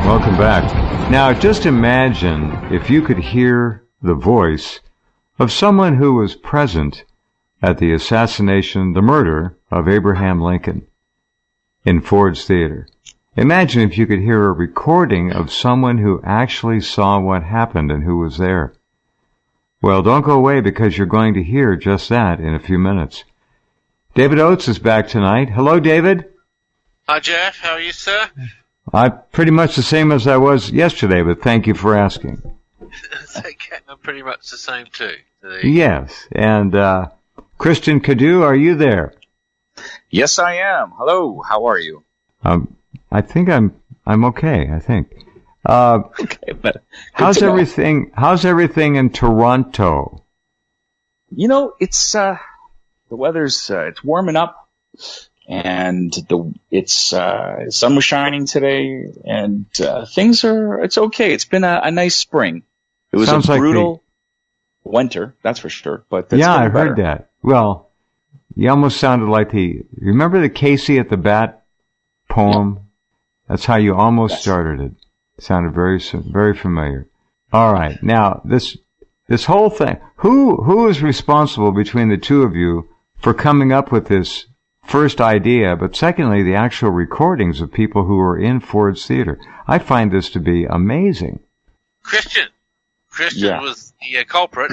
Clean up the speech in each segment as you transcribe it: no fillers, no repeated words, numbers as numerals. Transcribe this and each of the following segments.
Welcome back. Now, just imagine if you could hear the voice of someone who was present at the assassination, the murder of Abraham Lincoln in Ford's Theater. Imagine if you could hear a recording of someone who actually saw what happened and who was there. Well, don't go away because you're going to hear just that in a few minutes. David Oates is back tonight. Hello, David. Hi, Jeff. How are you, sir? I'm pretty much the same as I was yesterday, but thank you for asking. It's okay. I'm pretty much the same, too. Yes. And Christian Cadieux, are you there? Yes, I am. Hello. How are you? I think I'm okay, I think. Okay, but how's everything in Toronto? You know, it's the weather's it's warming up, and it's sun was shining today, and it's okay. It's been a nice spring. It was a brutal winter, that's for sure. But yeah, I heard that. Well, you almost sounded like remember the Casey at the Bat poem? Yep. That's how you almost started it. It sounded very familiar. All right, now this whole thing. Who is responsible between the two of you for coming up with this first idea, but secondly, the actual recordings of people who were in Ford's Theater? I find this to be amazing. Christian was the culprit.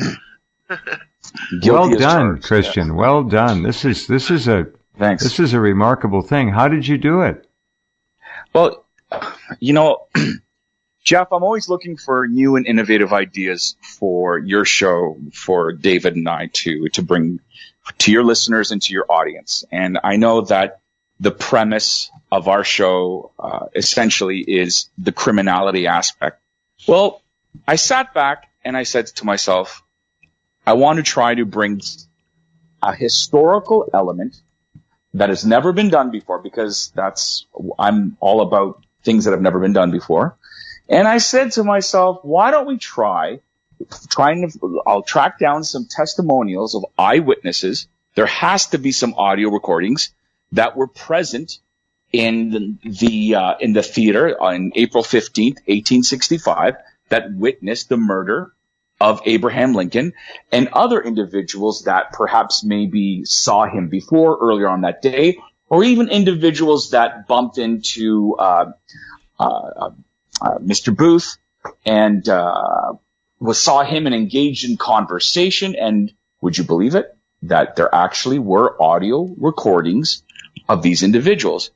Well done, Christian. Yeah. Well done. This is a remarkable thing. How did you do it? Well, you know, Jeff, I'm always looking for new and innovative ideas for your show, for David and I to bring to your listeners and to your audience. And I know that the premise of our show essentially is the criminality aspect. Well, I sat back and I said to myself, I want to try to bring a historical element that has never been done before, because I'm all about things that have never been done before. And I said to myself, why don't we I'll track down some testimonials of eyewitnesses. There has to be some audio recordings that were present in the theater on April 15th, 1865, that witnessed the murder of Abraham Lincoln, and other individuals that perhaps maybe saw him before, earlier on that day, or even individuals that bumped into Mr. Booth and saw him and engaged in conversation. And would you believe it, that there actually were audio recordings of these individuals?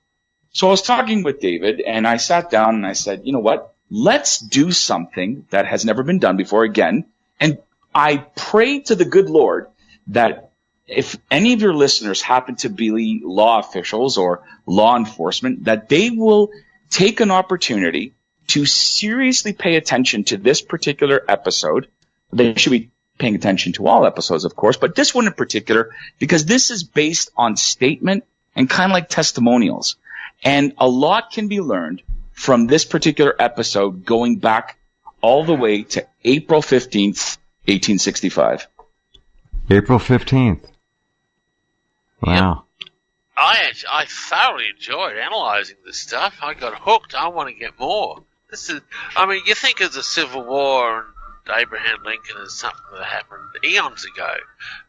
So I was talking with David, and I sat down and I said, you know what? Let's do something that has never been done before again. And I prayed to the good Lord that if any of your listeners happen to be law officials or law enforcement, that they will take an opportunity to seriously pay attention to this particular episode. They should be paying attention to all episodes, of course, but this one in particular, because this is based on statement and kind of like testimonials. And a lot can be learned from this particular episode going back all the way to April 15th, 1865. April 15th. Wow. Yep. I thoroughly enjoyed analyzing this stuff. I got hooked. I want to get more. You think of the Civil War and Abraham Lincoln as something that happened eons ago.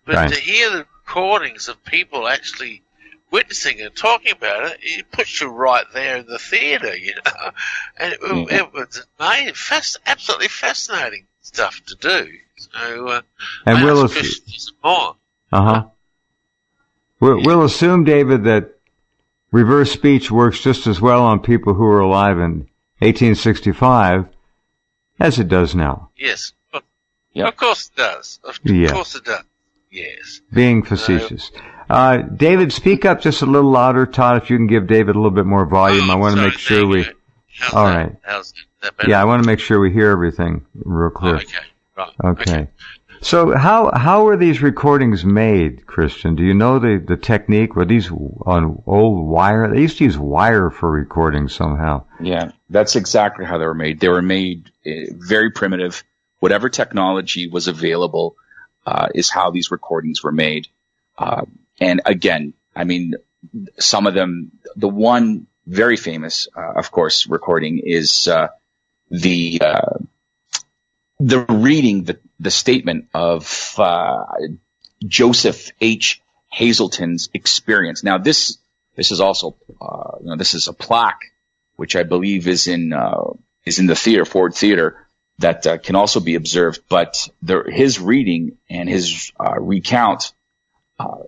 But right. To hear the recordings of people actually witnessing and talking about it, it puts you right there in the theater, you know. And it was absolutely fascinating stuff to do. So, and we'll more. We'll assume, David, that reverse speech works just as well on people who were alive in 1865 as it does now. Yes. Yep. Of course it does. Of course it does. Yes. Being facetious. David, speak up just a little louder. Todd, if you can give David a little bit more volume. I want to make sure all right. How's that better? Yeah, I want to make sure we hear everything real clear. Oh, okay. Right. Okay. So how were these recordings made, Christian? Do you know the technique? Were these on old wire? They used to use wire for recording somehow. Yeah, that's exactly how they were made. They were made very primitive. Whatever technology was available is how these recordings were made. And again, I mean, some of them, the one very famous, of course, recording is the reading the statement of Joseph H. Hazelton's experience. Now, this is also this is a plaque which I believe is in the Ford Theater that can also be observed. But his reading and his recount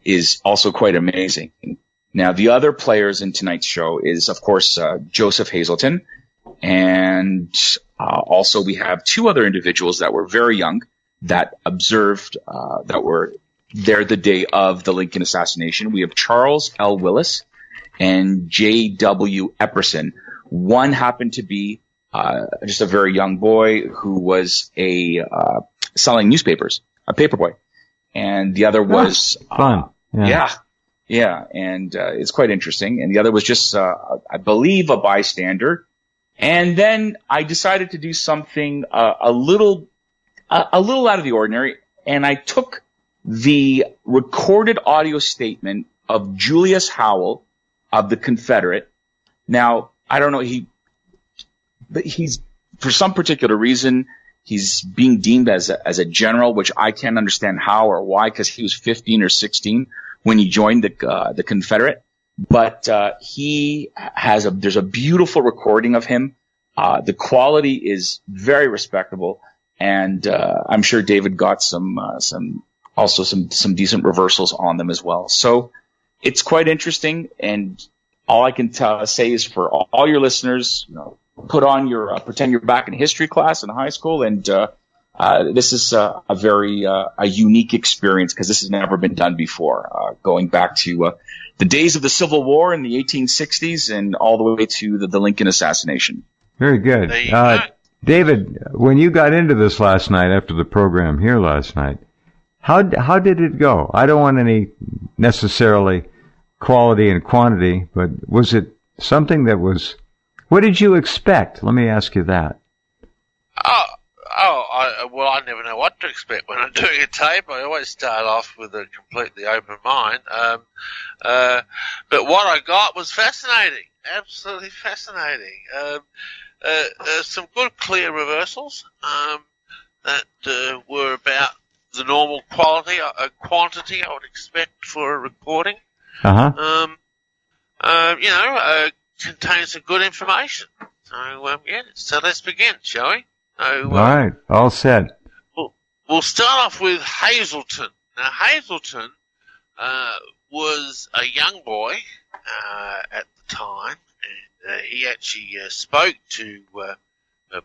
is also quite amazing. Now, the other players in tonight's show is, of course, Joseph Hazelton, and also we have two other individuals that were very young that observed that were there the day of the Lincoln assassination. We have Charles L. Willis and J.W. Epperson. One happened to be just a very young boy who was selling newspapers, a paperboy, and the other was fun. Yeah, and it's quite interesting. And the other was just, I believe, a bystander. And then I decided to do something a little out of the ordinary, and I took the recorded audio statement of Julius Howell of the Confederate. Now, I don't know, he's for some particular reason he's being deemed as a general, which I can't understand how or why, because he was 15 or 16 when he joined the Confederate. But there's a beautiful recording of him. The quality is very respectable, and I'm sure David got some decent reversals on them as well. So it's quite interesting, and all I can say is for all your listeners, put on your pretend you're back in history class in high school, and this is a very unique experience because this has never been done before, going back to the days of the Civil War in the 1860s and all the way to the Lincoln assassination. Very good. David, when you got into this last night after the program here last night, how did it go? I don't want any necessarily quality and quantity, but was it something that was... What did you expect? Let me ask you that. I never know what to expect when I'm doing a tape. I always start off with a completely open mind. But what I got was fascinating, absolutely fascinating. Some good, clear reversals that were about the normal quantity I would expect for a recording. Contains some good information. So let's begin, shall we? All right, all set. We'll start off with Hazelton. Now, Hazelton was a young boy at the time, and he actually spoke to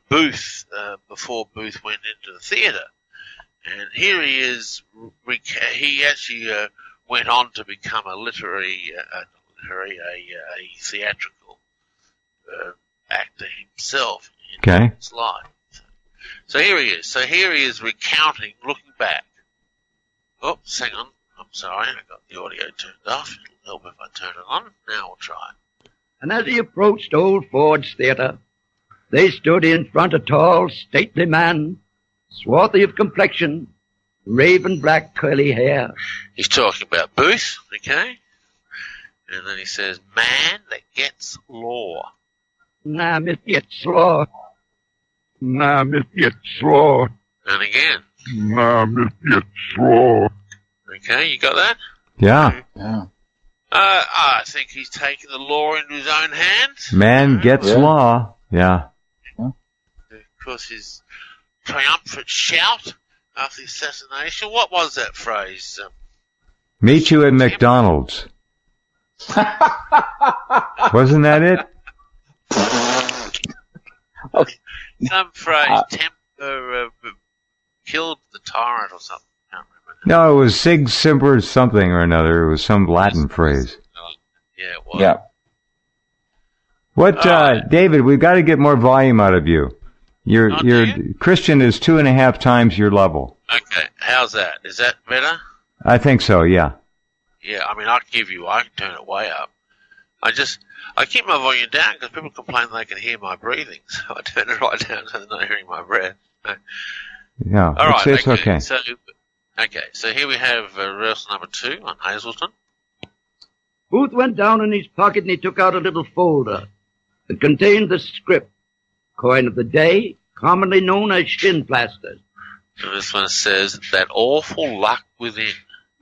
Booth before Booth went into the theatre. And here he is. He actually went on to become a theatrical actor himself in his life. So here he is. So here he is recounting, looking back. Oh, hang on. I'm sorry, I got the audio turned off. It'll help if I turn it on. Now we'll try. And as he approached old Ford's theatre, they stood in front a tall, stately man, swarthy of complexion, raven black curly hair. He's talking about Booth, okay? And then he says, man that gets law. Nah, it gets law. Nah, it gets law. And again. Nah, it gets law. Okay, you got that? Yeah. I think he's taking the law into his own hands. Man gets law. Yeah. Of course, his triumphant shout after the assassination. What was that phrase? Meet you at McDonald's. Wasn't that it? Okay. Some phrase, temper killed the tyrant or something. I can't remember. No, it was Sig Semper something or another. It was some Latin phrase. Yeah, it was. Yeah. What, David, we've got to get more volume out of you. Your Christian is 2.5 times your level. Okay, how's that? Is that better? I think so, yeah. Yeah, I mean, I can turn it way up. I keep my volume down because people complain they can hear my breathing, so I turn it right down so they're not hearing my breath. Yeah, all right, it's okay. So here we have rehearsal number 2 on Hazelton. Booth went down in his pocket and he took out a little folder that contained the script, coin of the day, commonly known as shin plasters. And this one says, that awful luck within.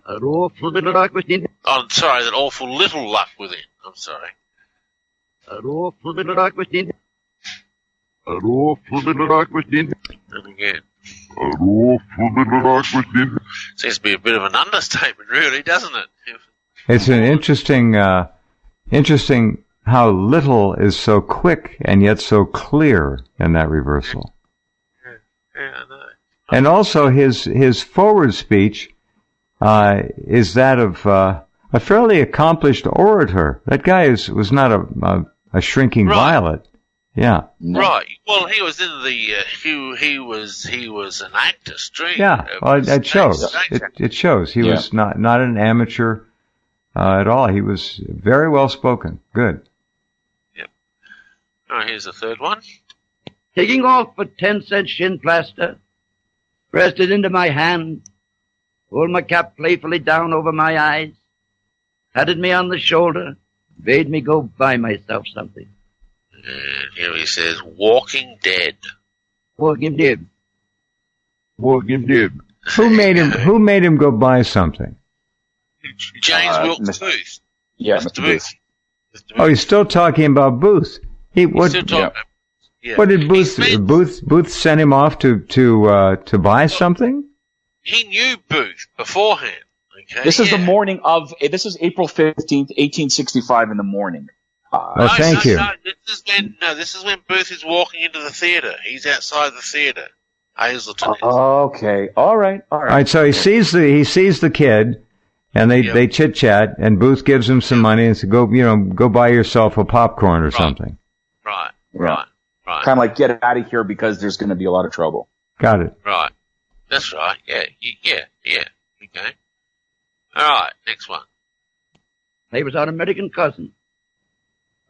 An awful little luck within. Oh, I'm sorry, that awful little luck within. I'm sorry. An awful little luck within. An awful little luck within. And again. An awful little luck within. Seems to be a bit of an understatement, really, doesn't it? It's an interesting how little is so quick and yet so clear in that reversal. Yeah, I know. And also his forward speech is that of a fairly accomplished orator. That guy was not a shrinking violet. Yeah. No. Right. Well, he was in the he was an actor stream. Yeah. Well, it shows. It shows. He was not an amateur at all. He was very well spoken. Good. Yep. All right, here's the third one. Taking off a 10-cent shin plaster, pressed it into my hand, pulled my cap playfully down over my eyes, patted me on the shoulder, bade me go buy myself something. And here he says, Walking Dead. Walking Dead. Walking Dead. Who made him go buy something? James Wilkes Mr. Booth. Yeah, Mr. Booth. Oh, he's still talking about Booth. He's still talking about Yeah. What did Booth send him off to buy something? He knew Booth beforehand. Okay. This is the morning of. This is April 15th, 1865 in the morning. Thank you. This is when Booth is walking into the theater. He's outside the theater. Hazelton is. Okay. All right. All right. So he sees the kid, and they chit chat, and Booth gives him some money and says, go buy yourself a popcorn or something. Right. Kind of like get out of here because there's going to be a lot of trouble. Got it. Right. That's right. Yeah. Okay. All right. Next one. He was our American cousin.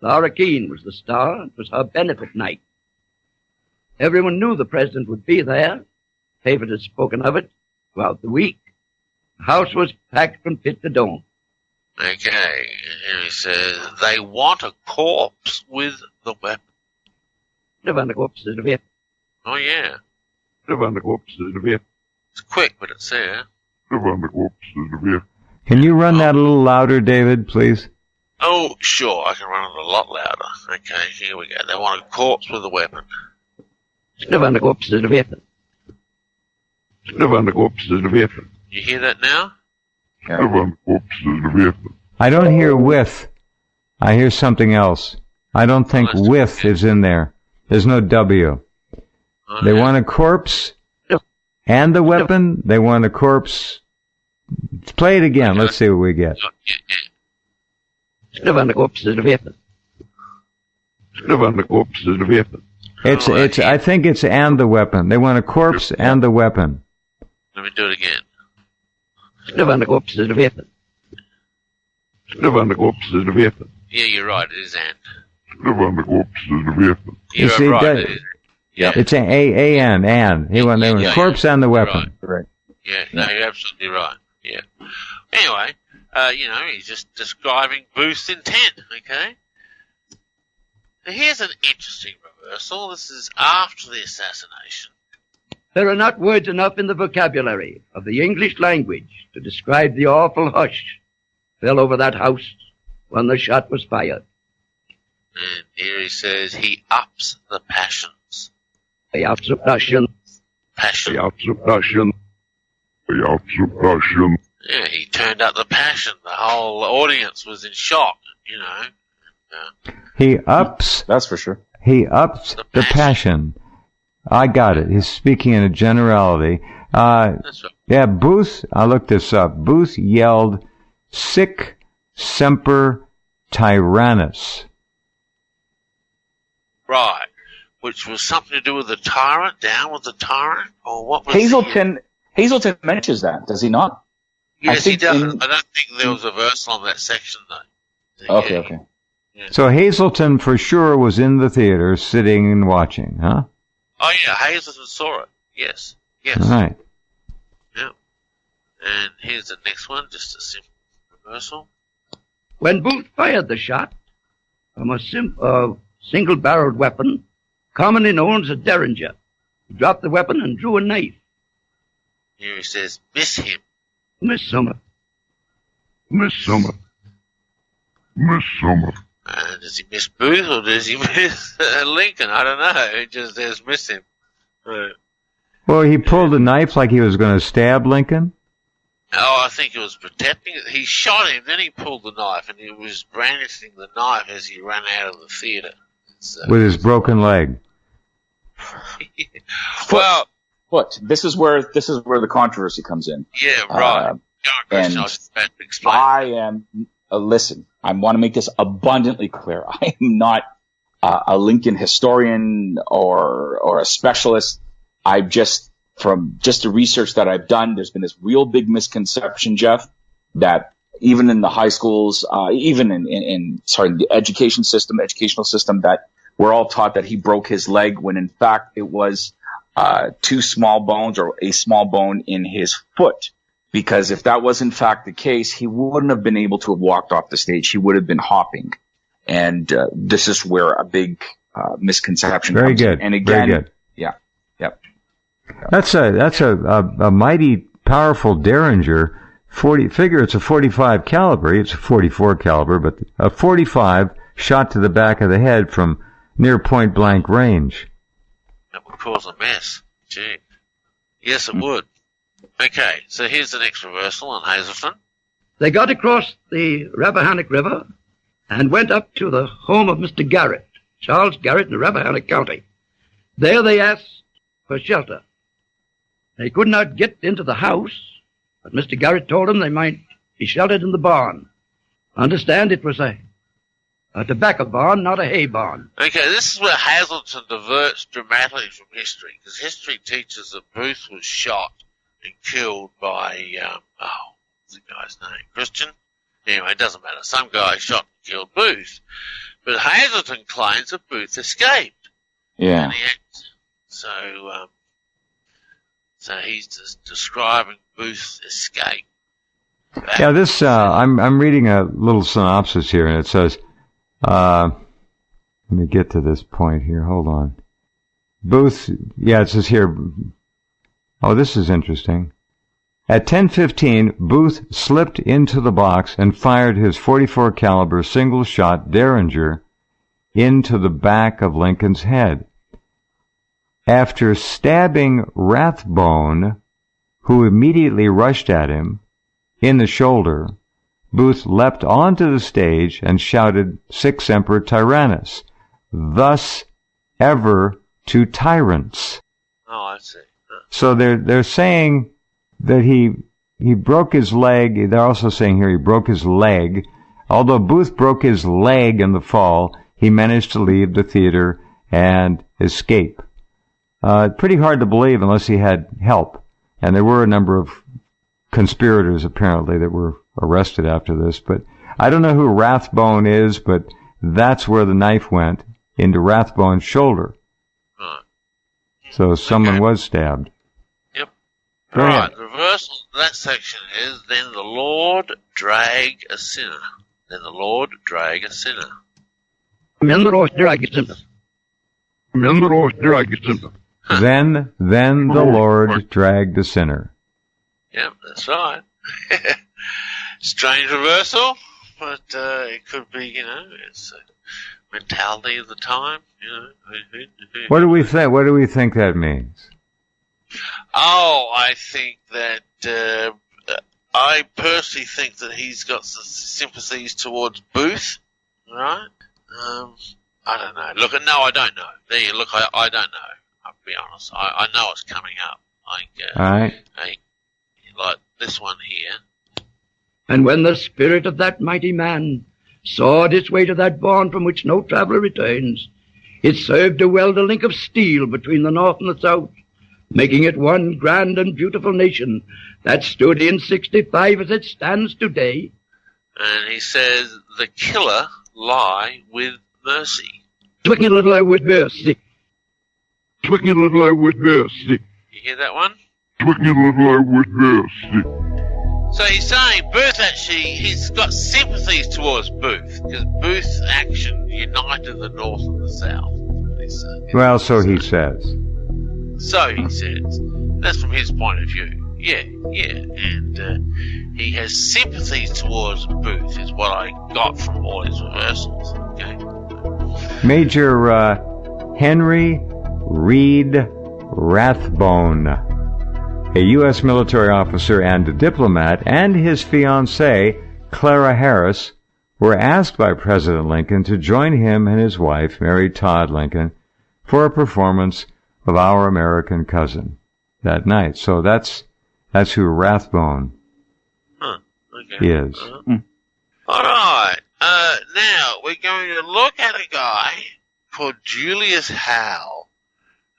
Laura Keene was the star. It was her benefit night. Everyone knew the president would be there. David had spoken of it throughout the week. The house was packed from pit to dome. Okay. And he says, they want a corpse with the weapon. Oh, yeah. It's quick, but it's there. Can you run that a little louder, David, please? Oh, sure. I can run it a lot louder. Okay, here we go. They want a corpse with a weapon. You hear that now? I don't hear with. I hear something else. I don't think with is in there. There's no W. They want a corpse and the weapon. They want a corpse. Let's play it again. Okay. Let's see what we get. It's. I think it's and the weapon. They want a corpse and the weapon. Let me do it again. Yeah, you're right. It is and. You see, right. It's A-N, and. They want a corpse and the weapon. Right. Yeah, no, you're absolutely right. Yeah. Anyway, he's just describing Booth's intent, okay? Now, here's an interesting reversal. This is after the assassination. There are not words enough in the vocabulary of the English language to describe the awful hush fell over that house when the shot was fired. And here he says he ups the passions. He ups the passion. Passion. He ups the passion. He ups the passion. Yeah, he turned up the passion. The whole audience was in shock, He ups. That's for sure. He ups the passion. I got it. He's speaking in a generality. That's right. Yeah, Booth, I looked this up. Booth yelled, "Sic semper tyrannis." Right. Which was something to do with the tyrant, down with the tyrant, or what was Hazelton mentions that, does he not? Yes, he does. I don't think there was a verse on that section, though. Okay. Yeah. So Hazelton for sure was in the theater sitting and watching, huh? Oh, yeah, Hazelton saw it. Yes. All right. Yeah. And here's the next one, just a simple reversal. When Booth fired the shot from a single-barreled weapon, commonly known as a derringer, he dropped the weapon and drew a knife. Here he says, miss him. Miss Summer. Miss Summer. Miss Summer. Does he miss Booth or does he miss Lincoln? I don't know. It just says miss him. Well, he pulled a knife like he was going to stab Lincoln? Oh, I think he was protecting it. He shot him, then he pulled the knife, and he was brandishing the knife as he ran out of the theater. With his broken leg. Well, But this is where the controversy comes in. yeah, right. And I was about to explain. I am listen. I want to make this abundantly clear. I am not a Lincoln historian or a specialist. I've just from the research that I've done, there's been this real big misconception, Jeff, that even in the high schools, even in the educational system, that we're all taught that he broke his leg when in fact it was two small bones or a small bone in his foot. Because if that was in fact the case, he wouldn't have been able to have walked off the stage. He would have been hopping. And this is where a big misconception comes in. And again, very good. Yeah. Yep. That's a mighty powerful derringer. Figure it's a 45 caliber. It's a 44 caliber, but a 45 shot to the back of the head from near point blank range. That would cause a mess. Gee. Yes, it would. Okay, so here's the next reversal on Hazleton. They got across the Rappahannock River and went up to the home of Mr. Garrett, Charles Garrett in Rappahannock County. There they asked for shelter. They could not get into the house, but Mr. Garrett told them they might be sheltered in the barn. Understand it was a tobacco barn, not a hay barn. Okay, this is where Hazleton diverts dramatically from history, because history teaches that Booth was shot and killed by, what's the guy's name? Christian? Anyway, it doesn't matter. Some guy shot and killed Booth. But Hazleton claims that Booth escaped. Yeah. So he's just describing Booth's escape. Yeah, this, I'm reading a little synopsis here, and it says, let me get to this point here. Hold on. Booth, it says here, oh, this is interesting. At 10:15, Booth slipped into the box and fired his 44 caliber single-shot Derringer into the back of Lincoln's head. After stabbing Rathbone, who immediately rushed at him, in the shoulder, Booth leapt onto the stage and shouted, "Sic semper tyrannis," thus ever to tyrants. Oh, I see. So they're saying that he broke his leg. They're also saying here he broke his leg. Although Booth broke his leg in the fall, he managed to leave the theater and escape. Pretty hard to believe unless he had help. And there were a number of conspirators, apparently, that were arrested after this. But I don't know who Rathbone is, but that's where the knife went, into Rathbone's shoulder. So someone was stabbed. Yep. Go Right, ahead. the reversal of that section is, then the Lord drag a sinner. Then the Lord drag a sinner. Men the Lord drag a sinner. Men the Lord drag a sinner. Then the Lord dragged a sinner. Yep, that's right. Strange reversal, but it could be, it's a mentality of the time, What do we think? What do we think that means? Oh, I think that I personally think that he's got some sympathies towards Booth, right? I don't know. Look, no, I don't know. There you look. I don't know. I'll be honest. I know it's coming up. All right. Like this one here. And when the spirit of that mighty man sawed its way to that barn from which no traveller returns, it served to weld a link of steel between the North and the South, making it one grand and beautiful nation that stood in 65 as it stands today. And he says, the killer lie with mercy. Twicking little I with mercy. Twicking little I with mercy. You hear that one? Twicking little I with mercy. So he's saying Booth he's got sympathies towards Booth because Booth's action united the North and the South. Well, so he says. So he says. That's from his point of view. Yeah. And he has sympathies towards Booth, is what I got from all his rehearsals. Okay. Major Henry Reed Rathbone, a U.S. military officer and a diplomat, and his fiancée, Clara Harris, were asked by President Lincoln to join him and his wife, Mary Todd Lincoln, for a performance of Our American Cousin that night. So that's who Rathbone is. All right. Now we're going to look at a guy called Julius Howe,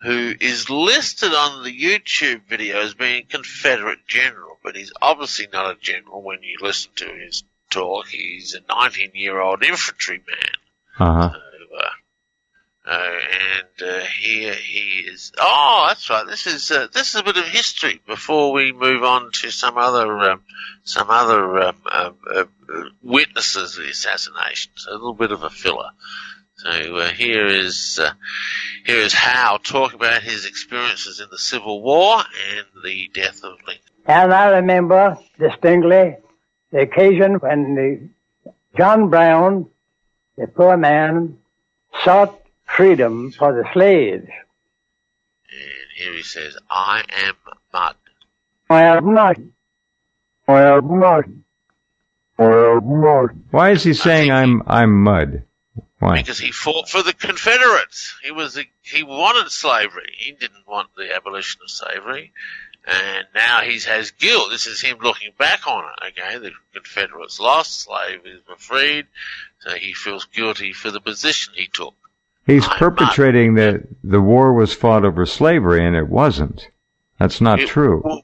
who is listed on the YouTube video as being a Confederate general, but he's obviously not a general when you listen to his talk. He's a 19-year-old infantryman. Uh-huh. Here he is. Oh, that's right. This is a bit of history before we move on to some other witnesses of the assassination. So a little bit of a filler. So here is Howe talk about his experiences in the Civil War and the death of Lincoln. And I remember distinctly the occasion when John Brown, the poor man, sought freedom for the slaves. And here he says, I am mud. I am not. I am not. I am not. Why is he saying I'm mud? Why? Because he fought for the Confederates. He wanted slavery. He didn't want the abolition of slavery. And now he has guilt. This is him looking back on it. Okay, the Confederates lost, slaves were freed, so he feels guilty for the position he took. He's perpetrating that the war was fought over slavery, and it wasn't. That's not true. Well,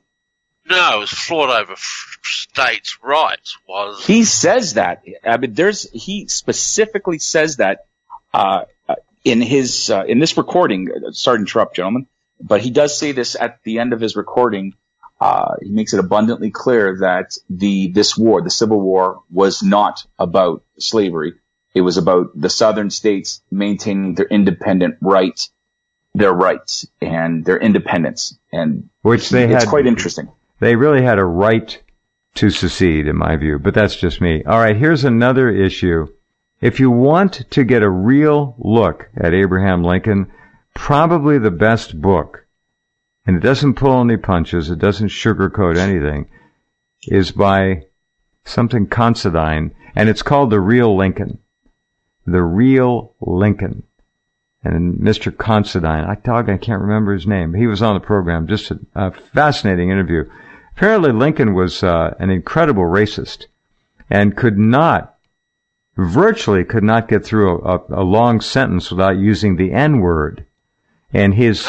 no, it was fought over states' rights. He says that. I mean, he specifically says that in this recording. Sorry to interrupt, gentlemen, but he does say this at the end of his recording. He makes it abundantly clear that this war, the Civil War, was not about slavery. It was about the southern states maintaining their independent rights, and their independence, and it's quite interesting. They really had a right to secede, in my view, but that's just me. All right, here's another issue. If you want to get a real look at Abraham Lincoln, probably the best book, and it doesn't pull any punches, it doesn't sugarcoat anything, is by something Considine, and it's called The Real Lincoln. The Real Lincoln. And Mr. Considine, I can't remember his name. He was on the program. Just a fascinating interview. Apparently Lincoln was an incredible racist and virtually could not get through a long sentence without using the N-word. And his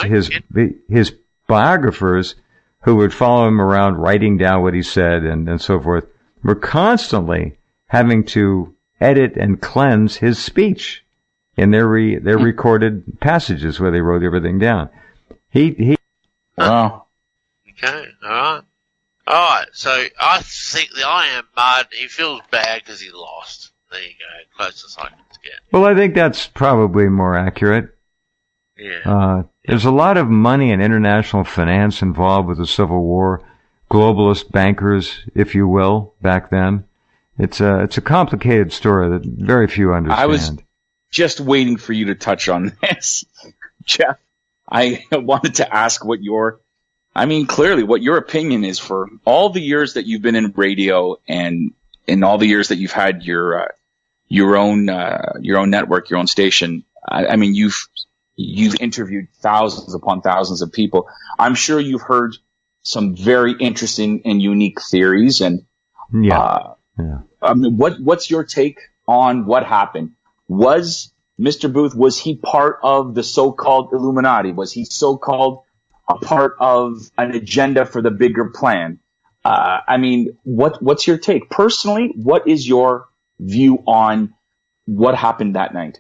biographers, who would follow him around writing down what he said and so forth, were constantly having to edit and cleanse his speech in their recorded passages where they wrote everything down. Wow. Okay, all right. So I think the I am mud. He feels bad because he lost. There you go, closest I can get. Well, I think that's probably more accurate. Yeah. There's a lot of money and international finance involved with the Civil War, globalist bankers, if you will, back then. It's a complicated story that very few understand. I was just waiting for you to touch on this, Jeff. I wanted to ask clearly what your opinion is for all the years that you've been in radio and in all the years that you've had your own network, your own station. I mean, you've interviewed thousands upon thousands of people. I'm sure you've heard some very interesting and unique theories. And I mean, what's your take on what happened? Was Mr. Booth, was he part of the so-called Illuminati? Was he so-called a part of an agenda for the bigger plan? I mean, what's your take? Personally, what is your view on what happened that night?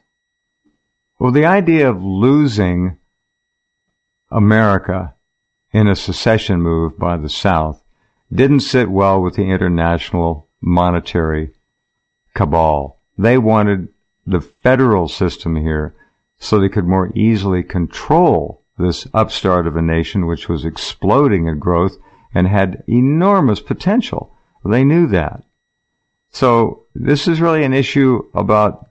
Well, the idea of losing America in a secession move by the South didn't sit well with the international monetary cabal. They wanted the federal system here so they could more easily control this upstart of a nation which was exploding in growth and had enormous potential. They knew that. So this is really an issue about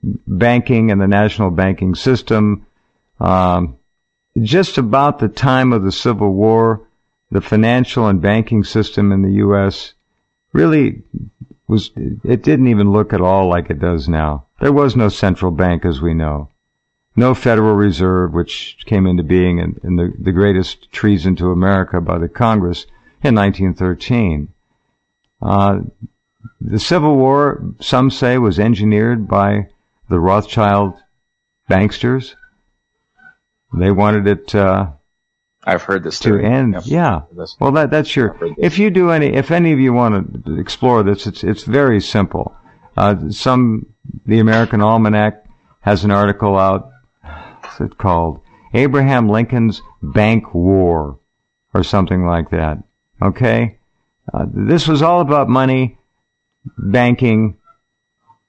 banking and the national banking system. Just about the time of the Civil War, the financial and banking system in the U.S. really it didn't even look at all like it does now. There was no central bank, as we know. No Federal Reserve, which came into being in the greatest treason to America by the Congress in 1913. The Civil War, some say, was engineered by the Rothschild banksters. They wanted it I've heard this to end. Yep. Yeah. Well, that's your. If any of you want to explore this, it's very simple. The American Almanac has an article out. What's it called? Abraham Lincoln's Bank War, or something like that. Okay. This was all about money, banking,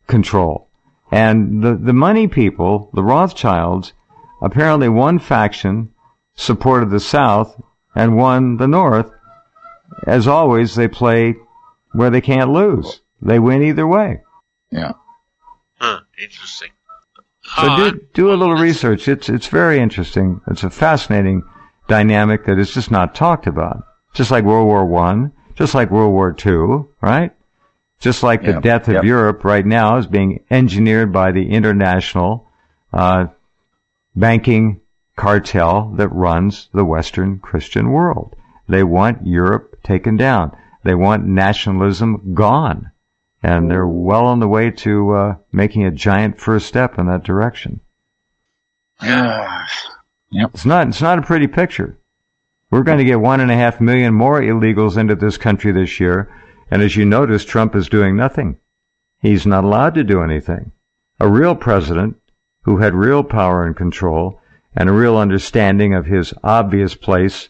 control, and the money people, the Rothschilds. Apparently one faction supported the South and one the North. As always, they play where they can't lose. They win either way. Yeah. Interesting. So do a little research. It's very interesting. It's a fascinating dynamic that is just not talked about. Just like World War I, just like World War II, right? Just like the death of Europe right now is being engineered by the international banking cartel that runs the Western Christian world. They want Europe taken down. They want nationalism gone. And they're well on the way to making a giant first step in that direction. Yep. It's not a pretty picture. We're going to get 1.5 million more illegals into this country this year. And as you notice, Trump is doing nothing. He's not allowed to do anything. A real president who had real power and control and a real understanding of his obvious place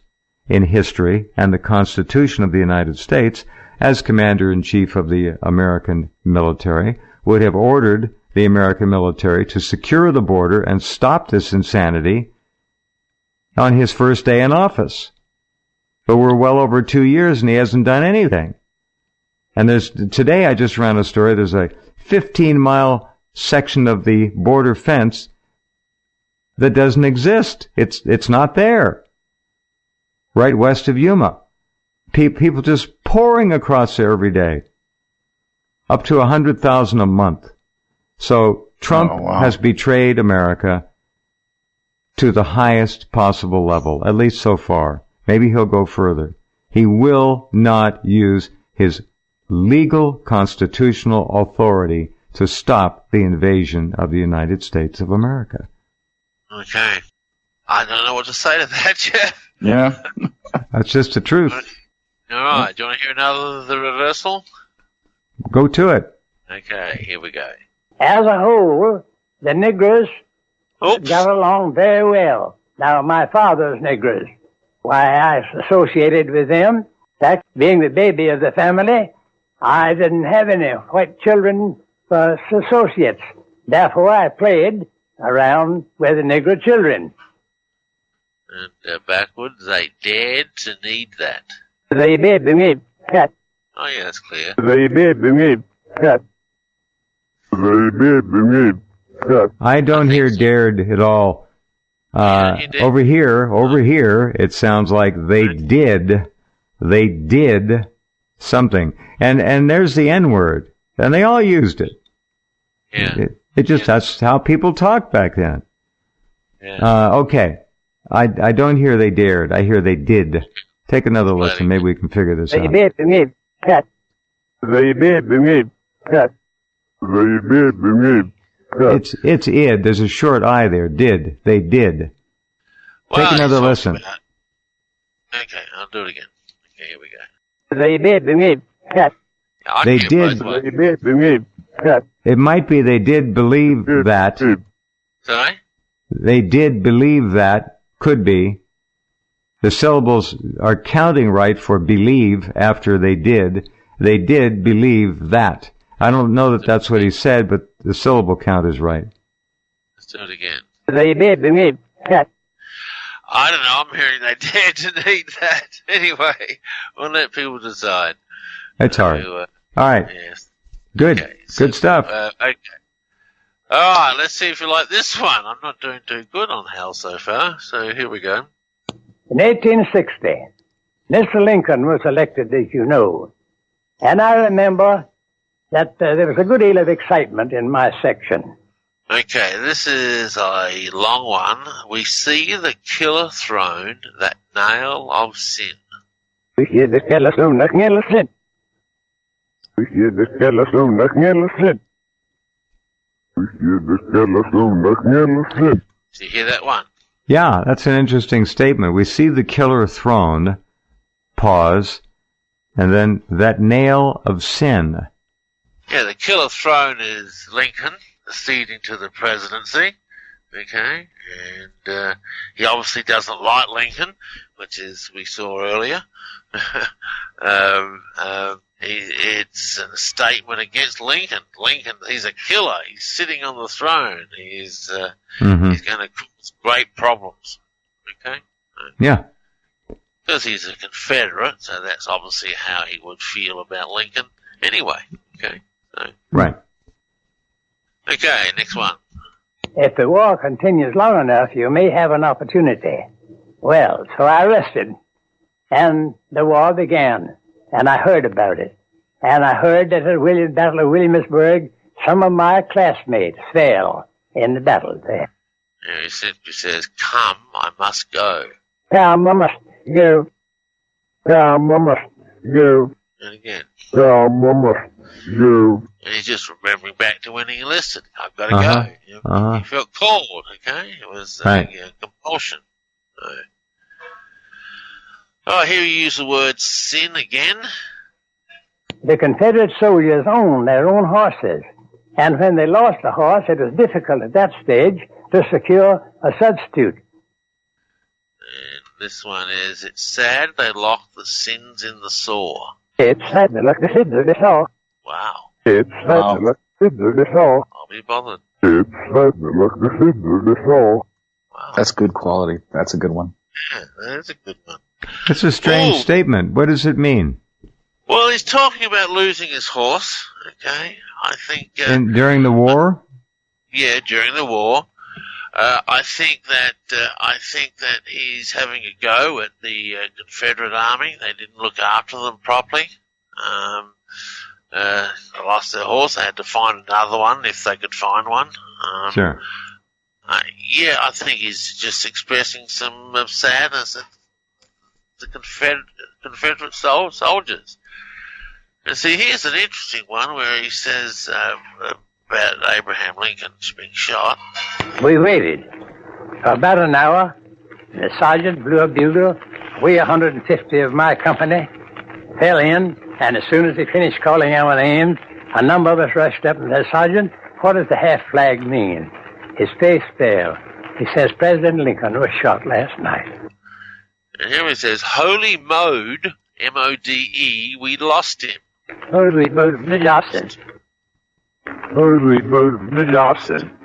in history and the Constitution of the United States as Commander-in-Chief of the American military would have ordered the American military to secure the border and stop this insanity on his first day in office. But we're well over 2 years and he hasn't done anything. And today I just ran a story, there's a 15-mile section of the border fence that doesn't exist. It's not there. Right west of Yuma. People just pouring across there every day. Up to 100,000 a month. So Trump has betrayed America to the highest possible level, at least so far. Maybe he'll go further. He will not use his legal constitutional authority to stop the invasion of the United States of America. Okay. I don't know what to say to that, Jeff. Yeah. That's just the truth. All right. Do you want to hear the reversal? Go to it. Okay, here we go. As a whole, the Negroes got along very well. Now, my father's Negroes, why I associated with them, that being the baby of the family, I didn't have any white children for associates. Therefore, I played around with the Negro children. And backwards, they dared to need that. They did me. Oh, yeah, that's clear. They did me. I don't hear dared at all. Over here, it sounds like they did something. And there's the N-word. And they all used it. Yeah. That's how people talked back then. Yeah. Okay. I don't hear they dared. I hear they did. Take another listen. Maybe we can figure this out. They did me. They did me. It's id. There's a short I there. Did. They did. Take another listen. Okay, I'll do it again. Okay, here we go. They did me. They did. It might be they did believe that. Sorry? They did believe that. Could be. the syllables are counting right for believe after they did. They did believe that. I don't know that that's what he said, but the syllable count is right. Let's do it again. They did believe that. I don't know. I'm hearing they dared to need that. Anyway, we'll let people decide. That's hard. All right. Yes. Good. Okay, so, Good stuff. Okay. All right. Let's see if you like this one. I'm not doing too good on Hal so far. So here we go. In 1860, Mr. Lincoln was elected, as you know. And I remember that there was a good deal of excitement in my section. Okay, this is a long one. We see the killer throne, that nail of sin. We hear the killer throne, that nail of sin. We hear the killer throne, that nail of sin. We hear the killer throne, that nail of sin. Do you hear that one? Yeah, that's an interesting statement. We see the killer throne, pause, and then that nail of sin. Yeah, the killer throne is Lincoln, acceding to the presidency. Okay, and he obviously doesn't like Lincoln, which is we saw earlier. It's a statement against Lincoln. Lincoln, he's a killer. He's sitting on the throne. He's going to cause great problems. Okay. Yeah. Because he's a Confederate, so that's obviously how he would feel about Lincoln. Anyway, okay. So. Right. Okay, next one. If the war continues long enough, you may have an opportunity. Well, so I rested, and the war began, and I heard about it. And I heard that at the Battle of Williamsburg, some of my classmates fell in the battle there. Yeah, he says, come, I must go. Come, I must go. Come, I must go. And again. Come, I must go. And he's just remembering back to when he enlisted. I've got to go. He felt called, okay? It was a compulsion. Oh, here you use the word sin again. The Confederate soldiers owned their own horses. And when they lost a horse, it was difficult at that stage to secure a substitute. And this one is, it's sad they locked the sins in the saw. It's sad they locked the sins in the saw. Wow. It's sad they locked the sins in the saw. I'll be bothered. It's sad they locked the sins in the saw. Wow. That's good quality. That's a good one. Yeah, that's a good one. It's a strange statement. What does it mean? Well, he's talking about losing his horse, okay? I think... And during the war? Yeah, during the war. I think that he's having a go at the Confederate Army. They didn't look after them properly. They lost their horse. They had to find another one if they could find one. Sure. Yeah, I think he's just expressing some sadness at the Confederate soldiers. And see, here's an interesting one where he says about Abraham Lincoln being shot. We waited for about an hour. The sergeant blew a bugle. We, 150 of my company, fell in, and as soon as he finished calling our names, a number of us rushed up and said, Sergeant, what does the half flag mean? His face fell. He says, President Lincoln was shot last night. And here he says, Holy Mode, M-O-D-E, we lost him. Holy Mode, we lost him. Holy Mode, we lost him.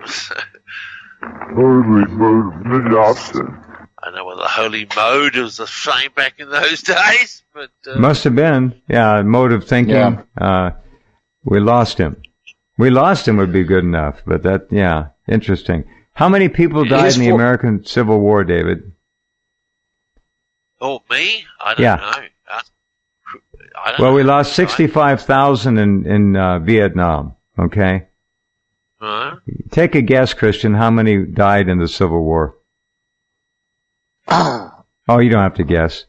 Holy Mode, we lost him. I don't know whether holy mode was the same back in those days, but... Must have been. Yeah, mode of thinking. Yeah. We lost him. We lost him would be good enough, but that, yeah, interesting. How many people died in the American Civil War, David? Oh, me? I don't know. Well, we lost 65,000 in Vietnam, okay? Take a guess, Christian, how many died in the Civil War? Oh, you don't have to guess.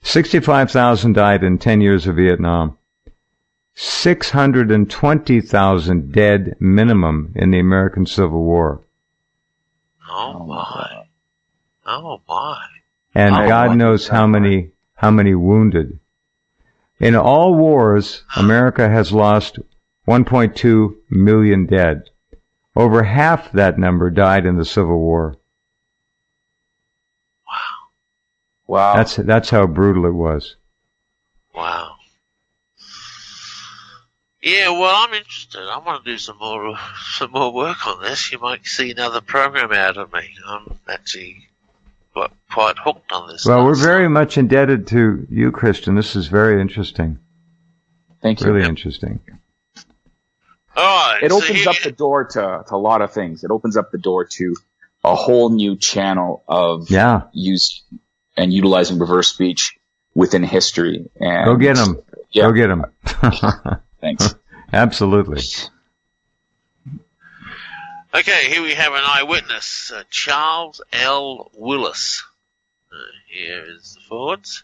65,000 died in 10 years of Vietnam. 620,000 dead minimum in the American Civil War. Oh my. Oh my. And God knows how many wounded. In all wars, America has lost 1.2 million dead. Over half that number died in the Civil War. Wow. That's how brutal it was. Wow. Yeah, well, I'm interested. I want to do some more work on this. You might see another program out of me. I'm actually quite hooked on this. Well, we're very much indebted to you, Christian. This is very interesting. Thank you. Really interesting. All right. It opens up the door to a lot of things. It opens up the door to a whole new channel of use and utilizing reverse speech within history. And go get them. Yeah. Go get them. Thanks. Absolutely. Okay, here we have an eyewitness, Charles L. Willis. Here is the forwards.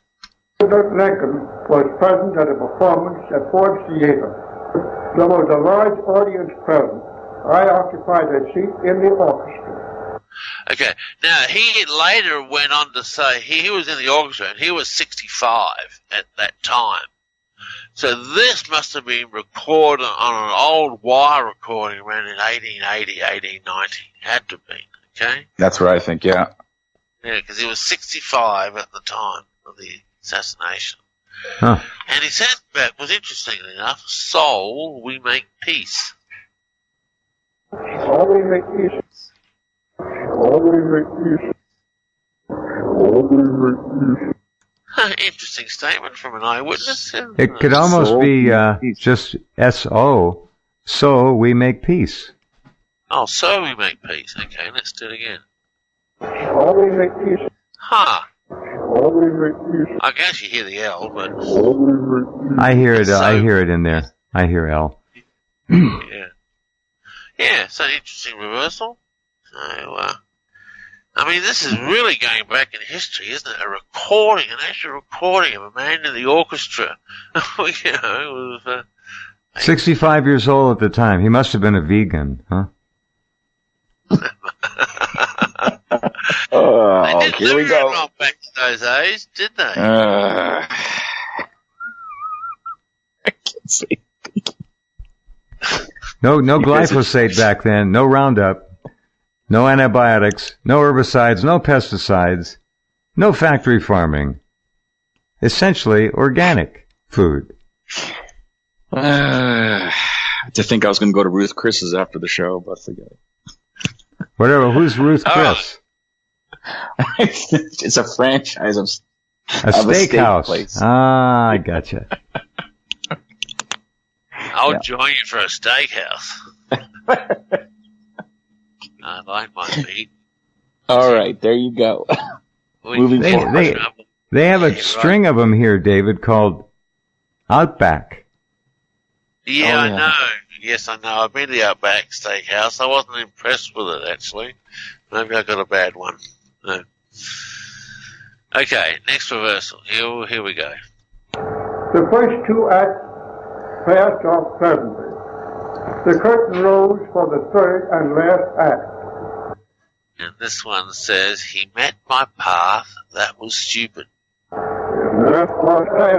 President Lincoln was present at a performance at Ford's Theater. There was a large audience present. I occupied a seat in the orchestra. Okay, now he later went on to say he was in the orchestra and he was 65 at that time. So this must have been recorded on an old wire recording around in 1880, 1890. Had to be, okay? That's what I think, yeah. Yeah, because he was 65 at the time of the assassination. Huh. And he said that was interestingly enough, soul, we make peace. All we make peace. All we make peace. All we make peace. Interesting statement from an eyewitness. It could almost be just S-O, so we make peace. Oh, so we make peace. Okay, let's do it again. All we make peace. Huh. All we make peace. I can actually hear the L, but... All we make peace. I hear it. I hear it in there. I hear L. Yeah. Yeah, so interesting reversal. So, I mean, this is really going back in history, isn't it? An actual recording of a man in the orchestra. You know, it was... 65 years old at the time. He must have been a vegan, huh? They didn't here we live go. long back in those days, did they? I can't see. No glyphosate back then. No Roundup. No antibiotics. No herbicides. No pesticides. No factory farming. Essentially organic food. To think I was going to go to Ruth Chris's after the show, but forget it. Whatever. Who's Ruth Chris? It's a franchise of A steakhouse. Place. Ah, I gotcha. I'll join you for a steakhouse. I like my meat. All right, there you go. Moving forward. They have a string of them here, David, called Outback. Yeah, I know. Yes, I know. I've been to the Outback Steakhouse. I wasn't impressed with it, actually. Maybe I got a bad one. No. Okay, next reversal. Here we go. The first two acts passed off pleasantly. The curtain rose for the third and last act. And this one says, he met my path, that was stupid. That was stupid.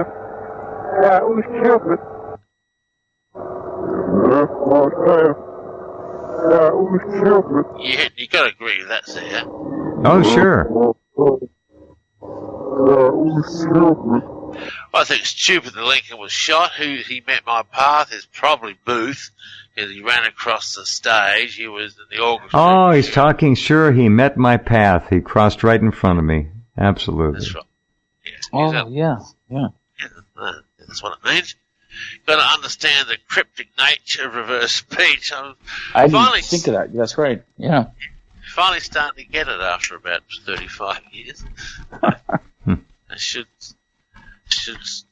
That was stupid. Yeah, you got to agree with that, there. Oh, sure. I think it's stupid that Lincoln was shot. Who he met my path is probably Booth, because he ran across the stage. He was in the orchestra. Oh, he's talking, sure, he met my path. He crossed right in front of me. Absolutely. That's right. Yeah, That's what it means. Got to understand the cryptic nature of reverse speech. I didn't think of that. That's right. Yeah. Finally starting to get it after about 35 years. I should.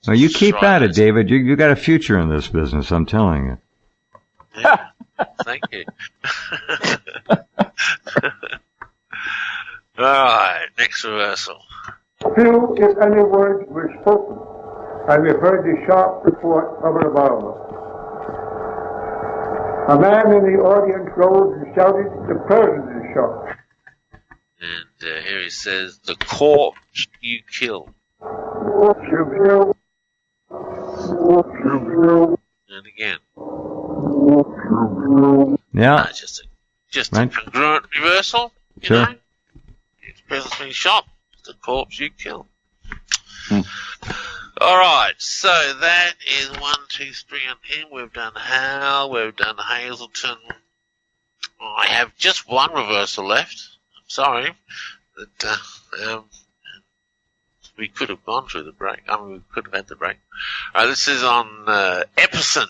Well, you keep at it, David. You got a future in this business, I'm telling you. Yeah. Thank you. All right, next reversal. Few, if any, words were spoken, and we heard the sharp report of a revolver. A man in the audience rose and shouted, "The president is shot." And here he says, "The corpse you killed." And again. Yeah. Just a congruent reversal. You know? The president's been shot. It's the corpse you killed. All right, so that is 1, 2, 3 on him. We've done Hal, we've done Hazelton. I have just one reversal left. I'm sorry. But, we could have gone through the break. We could have had the break. All right, this is on Epperson.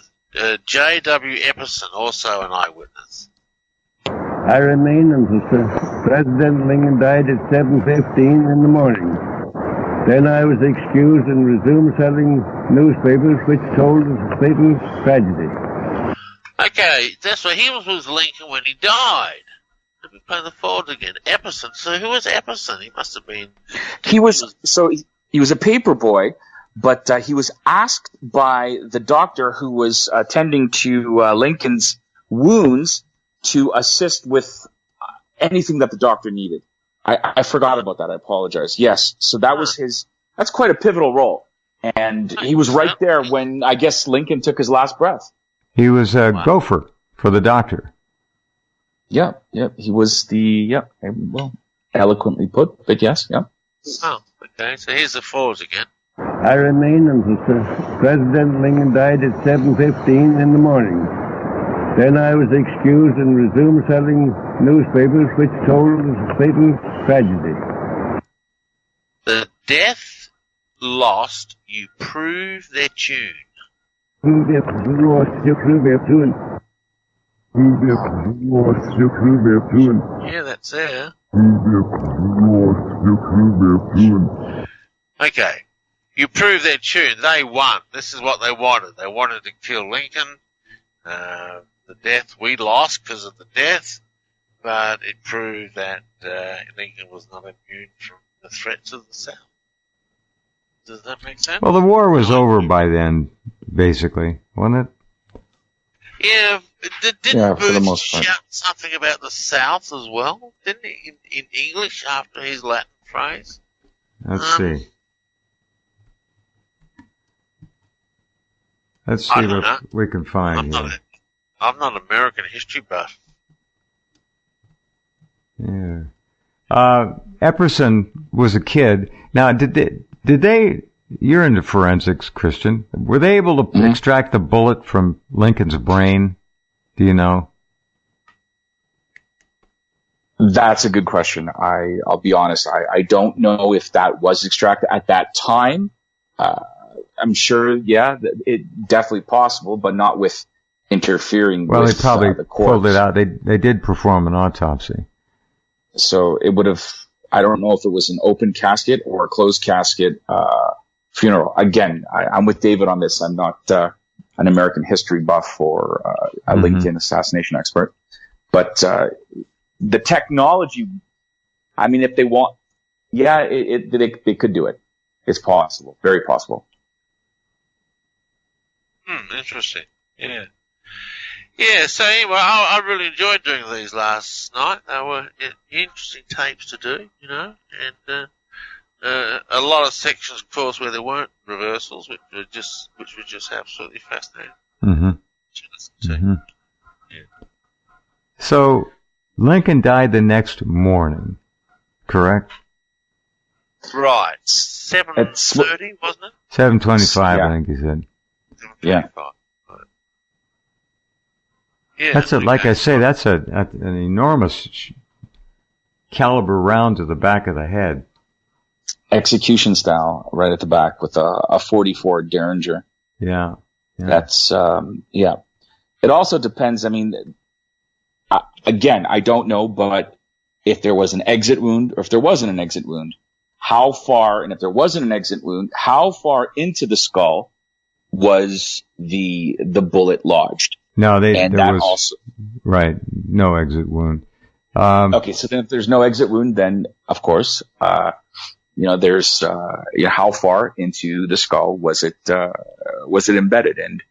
J.W. Epperson, also an eyewitness. I remain until President Lincoln died at 7:15 in the morning. Then I was excused and resumed selling newspapers, which told a fatal tragedy. Okay, that's right. He was with Lincoln when he died. Let me play the forward again. Epperson. So who was Epperson? He must have been... He was a paper boy, but he was asked by the doctor who was attending to Lincoln's wounds to assist with anything that the doctor needed. I forgot about that. I apologize. Yes. So that was that's quite a pivotal role. And he was right there when, I guess, Lincoln took his last breath. He was a gopher for the doctor. Yeah. He was eloquently put, but yes, yeah. Oh, okay. So here's the forwards again. I remain until President Lincoln died at 7:15 in the morning. Then I was excused and resumed selling newspapers, which told a fatal tragedy. The death lost, you prove their tune. Yeah, that's there. Okay. You prove their tune. They won. This is what they wanted. They wanted to kill Lincoln. The death we lost because of the death, but it proved that Lincoln was not immune from the threats of the South. Does that make sense? Well, the war was over by then, basically, wasn't it? Yeah. Didn't for the Booth most part. shout something about the South as well? Didn't he in English after his Latin phrase? Let's see. Let's see what we can find here. I'm not an American history buff. Yeah. Epperson was a kid. Now, did they, you're into forensics, Christian. Were they able to extract the bullet from Lincoln's brain? Do you know? That's a good question. I'll be honest. I don't know if that was extracted at that time. I'm sure, it definitely possible, but not with interfering with they probably the corpse. pulled it out. They did perform an autopsy. So it would have, I don't know if it was an open casket or a closed casket funeral. Again, I'm with David on this. I'm not an American history buff or a Lincoln assassination expert. But the technology, I mean, if they want, they could do it. It's possible. Very possible. Interesting. Yeah. Yeah, so anyway, I really enjoyed doing these last night. They were interesting tapes to do, you know, and a lot of sections, of course, where there weren't reversals, which were just absolutely fascinating. Yeah. So Lincoln died the next morning, correct? Right. 7:30, wasn't it? 7:25, I think he said. Yeah. Yeah, that's like I say, that's an enormous caliber round to the back of the head. Execution style, right at the back with a 44 Derringer. Yeah. That's It also depends. I mean, again, I don't know, but if there was an exit wound or if there wasn't an exit wound, how far? And if there wasn't an exit wound, how far into the skull was the bullet lodged? No, there was also right, no exit wound. Okay, so then if there's no exit wound, then of course, there's how far into the skull was it embedded, and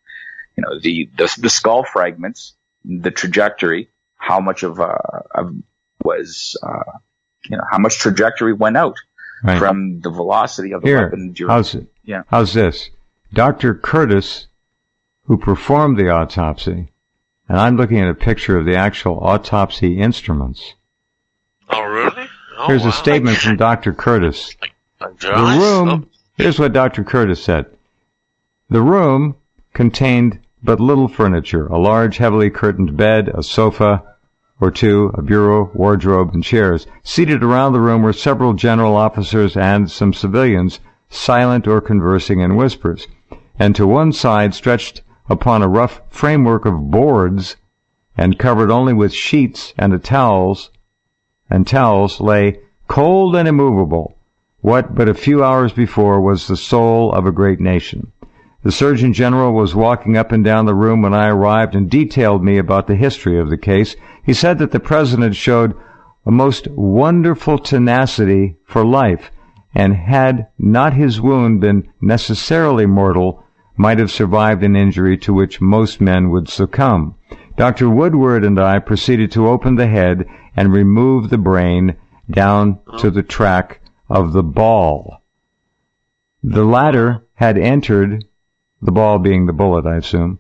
the skull fragments, the trajectory, how much was how much trajectory went out from the velocity of the weapon. How's this? Dr. Curtis, who performed the autopsy, and I'm looking at a picture of the actual autopsy instruments. Oh, really? Here's a statement from Dr. Curtis. The room Here's what Dr. Curtis said. The room contained but little furniture, a large, heavily curtained bed, a sofa or two, a bureau, wardrobe, and chairs. Seated around the room were several general officers and some civilians, silent or conversing in whispers. And to one side, stretched upon a rough framework of boards and covered only with sheets and towels, lay, cold and immovable, what but a few hours before was the soul of a great nation. The Surgeon General was walking up and down the room when I arrived and detailed me about the history of the case. He said that the President showed a most wonderful tenacity for life, and had not his wound been necessarily mortal, might have survived an injury to which most men would succumb. Dr. Woodward and I proceeded to open the head and remove the brain down to the track of the ball. The latter had entered, the ball being the bullet, I assume.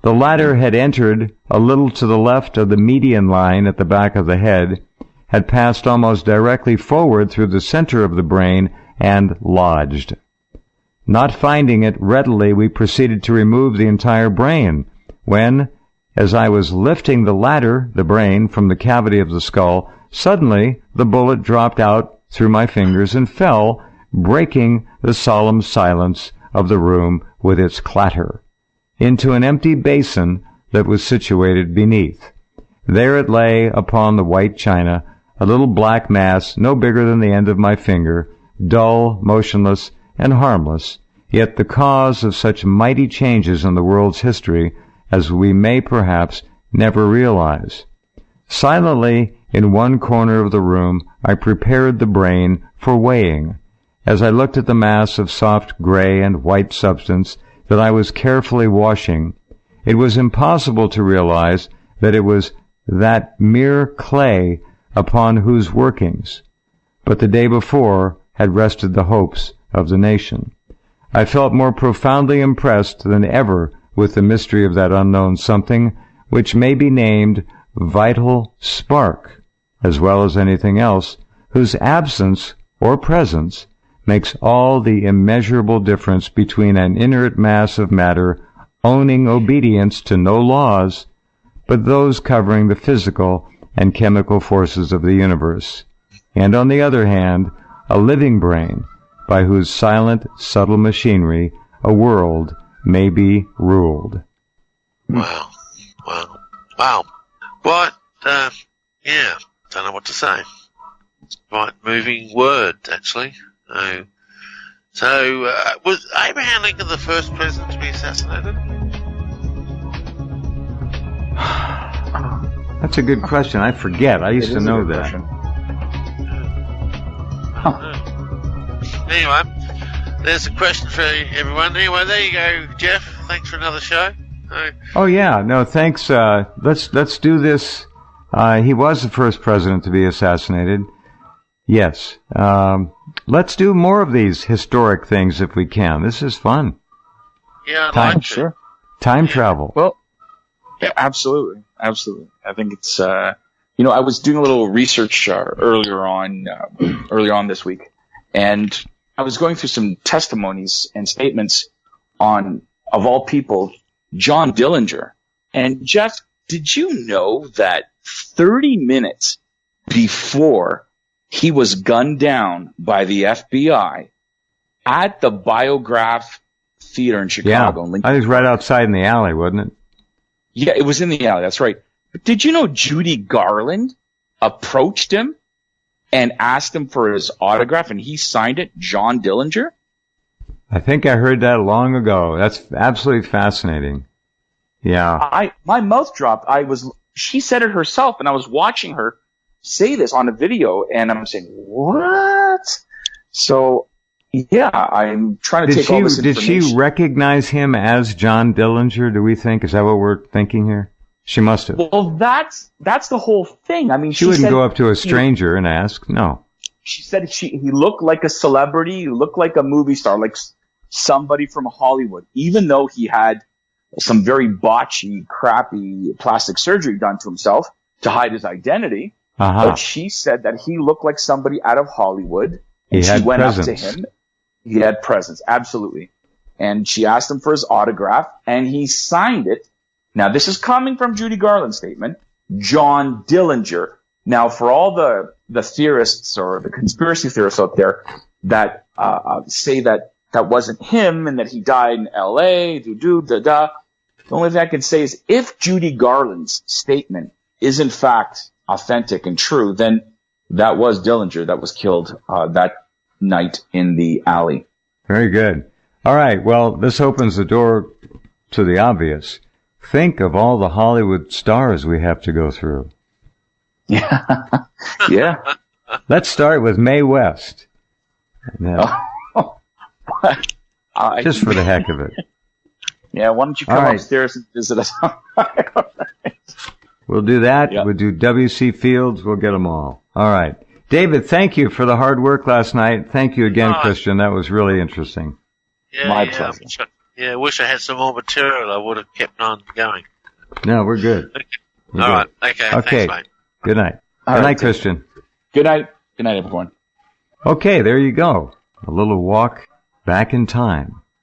The latter had entered a little to the left of the median line at the back of the head, had passed almost directly forward through the center of the brain, and lodged. Not finding it readily, we proceeded to remove the entire brain, when, as I was lifting the latter, the brain, from the cavity of the skull, suddenly the bullet dropped out through my fingers and fell, breaking the solemn silence of the room with its clatter, into an empty basin that was situated beneath. There it lay upon the white china, a little black mass no bigger than the end of my finger, dull, motionless, and harmless, yet the cause of such mighty changes in the world's history as we may perhaps never realize. Silently, in one corner of the room, I prepared the brain for weighing. As I looked at the mass of soft gray and white substance that I was carefully washing, it was impossible to realize that it was that mere clay upon whose workings, but the day before, had rested the hopes of the nation. I felt more profoundly impressed than ever with the mystery of that unknown something which may be named vital spark, as well as anything else, whose absence or presence makes all the immeasurable difference between an inert mass of matter owning obedience to no laws, but those covering the physical and chemical forces of the universe, and on the other hand, a living brain by whose silent, subtle machinery a world may be ruled. Wow. What, yeah, don't know what to say. It's quite moving word, actually. So, was Abraham Lincoln the first president to be assassinated? That's a good question. I forget. I used to know that. Anyway, there's a question for everyone. Anyway, there you go, Jeff. Thanks for another show. Oh yeah, no, thanks. Let's do this. He was the first president to be assassinated. Yes. Let's do more of these historic things if we can. This is fun. Yeah, I'd like to. Sure. Time travel. Well, yeah, absolutely. I think it's, I was doing a little research earlier on this week, and I was going through some testimonies and statements on, of all people, John Dillinger. And Jeff, did you know that 30 minutes before he was gunned down by the FBI at the Biograph Theater in Chicago? Yeah, I was right outside in the alley, wasn't it? Yeah, it was in the alley. That's right. But did you know Judy Garland approached him and asked him for his autograph, and he signed it, John Dillinger? I think I heard that long ago. That's absolutely fascinating. Yeah. My mouth dropped. She said it herself, and I was watching her say this on a video, and I'm saying, what? So, yeah, I'm trying to take all this information. Did she recognize him as John Dillinger, do we think? Is that what we're thinking here? She must have. Well, that's the whole thing. I mean, she wouldn't go up to a stranger and ask. No. She said he looked like a celebrity, he looked like a movie star, like somebody from Hollywood, even though he had some very botchy, crappy plastic surgery done to himself to hide his identity. But she said that he looked like somebody out of Hollywood. And she went up to him. He had presence, absolutely. And she asked him for his autograph, and he signed it. Now, this is coming from Judy Garland's statement, John Dillinger. Now, for all the theorists or the conspiracy theorists out there that say that wasn't him and that he died in L.A., the only thing I can say is if Judy Garland's statement is in fact authentic and true, then that was Dillinger that was killed that night in the alley. Very good. All right. Well, this opens the door to the obvious. Think of all the Hollywood stars we have to go through. Yeah. Yeah. Let's start with Mae West. Just for the heck of it. Yeah, why don't you come upstairs and visit us? We'll do that. Yep. We'll do W.C. Fields. We'll get them all. All right. David, thank you for the hard work last night. Thank you again, Christian. That was really interesting. Yeah, My pleasure. I wish I had some more material. I would have kept on going. No, we're good. Okay. All right. Okay. Thanks, mate. Good night. All Good right, night, Christian. Good night. Good night, everyone. Okay, there you go. A little walk back in time.